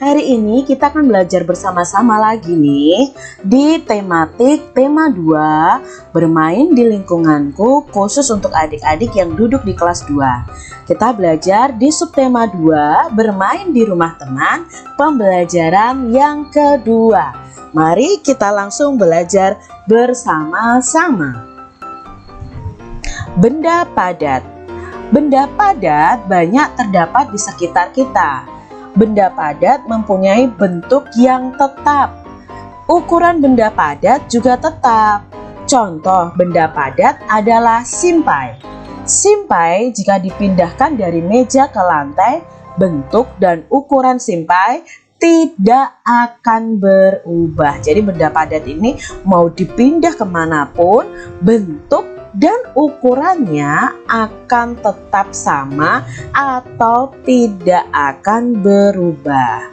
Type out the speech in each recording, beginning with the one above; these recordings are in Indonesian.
Hari ini kita akan belajar bersama-sama lagi nih di tematik tema 2 bermain di lingkunganku khusus untuk adik-adik yang duduk di kelas 2. Kita belajar di subtema 2 bermain di rumah teman pembelajaran yang kedua. Mari kita langsung belajar bersama-sama. Benda padat. Benda padat banyak terdapat di sekitar kita. Benda padat mempunyai bentuk yang tetap. Ukuran benda padat juga tetap. Contoh benda padat adalah simpai. Simpai jika dipindahkan dari meja ke lantai, bentuk dan ukuran simpai tidak akan berubah. Jadi benda padat ini mau dipindah kemanapun, bentuk dan ukurannya akan tetap sama atau tidak akan berubah.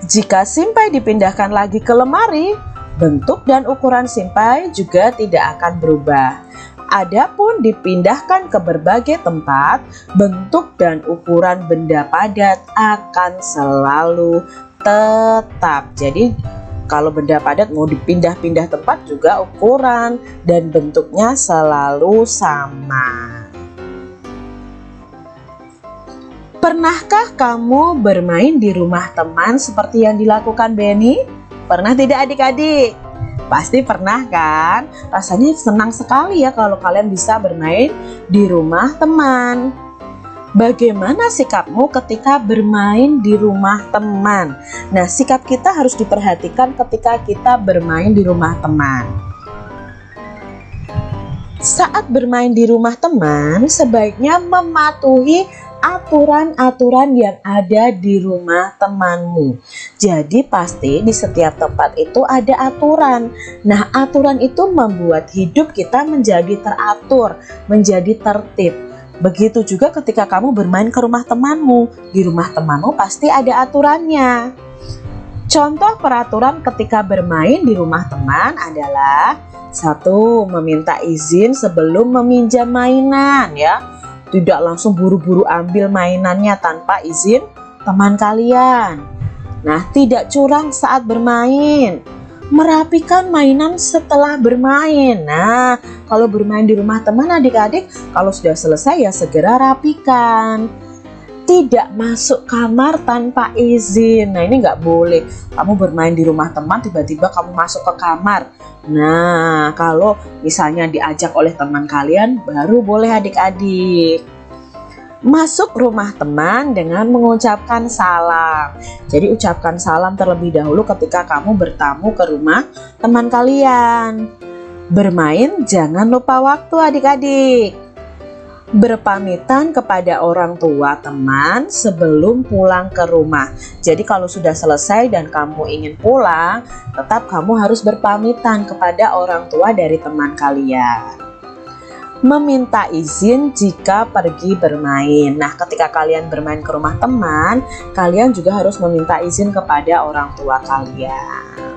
Jika simpai dipindahkan lagi ke lemari, bentuk dan ukuran simpai juga tidak akan berubah. Adapun dipindahkan ke berbagai tempat, bentuk dan ukuran benda padat akan selalu tetap. Jadi kalau benda padat mau dipindah-pindah tempat juga ukuran dan bentuknya selalu sama. Pernahkah kamu bermain di rumah teman seperti yang dilakukan Benny? Pernah tidak adik-adik? Pasti pernah kan? Rasanya senang sekali ya kalau kalian bisa bermain di rumah teman. Bagaimana sikapmu ketika bermain di rumah teman? Nah, sikap kita harus diperhatikan ketika kita bermain di rumah teman. Saat bermain di rumah teman, sebaiknya mematuhi aturan-aturan yang ada di rumah temanmu. Jadi pasti di setiap tempat itu ada aturan. Nah, aturan itu membuat hidup kita menjadi teratur, menjadi tertib. Begitu juga ketika kamu bermain ke rumah temanmu. Di rumah temanmu pasti ada aturannya. Contoh peraturan ketika bermain di rumah teman adalah 1. Meminta izin sebelum meminjam mainan ya. Tidak langsung buru-buru ambil mainannya tanpa izin teman kalian. Nah, tidak curang saat bermain. Merapikan mainan setelah bermain. Nah, kalau bermain di rumah teman adik-adik, kalau sudah selesai ya segera rapikan. Tidak masuk kamar tanpa izin. Nah, ini nggak boleh. Kamu bermain di rumah teman, tiba-tiba kamu masuk ke kamar. Nah, kalau misalnya diajak oleh teman kalian, baru boleh adik-adik. Masuk rumah teman dengan mengucapkan salam. Jadi ucapkan salam terlebih dahulu ketika kamu bertamu ke rumah teman kalian. Bermain jangan lupa waktu adik-adik. Berpamitan kepada orang tua teman sebelum pulang ke rumah. Jadi kalau sudah selesai dan kamu ingin pulang, tetap kamu harus berpamitan kepada orang tua dari teman kalian. Meminta izin jika pergi bermain. Nah, ketika kalian bermain ke rumah teman, kalian juga harus meminta izin kepada orang tua kalian.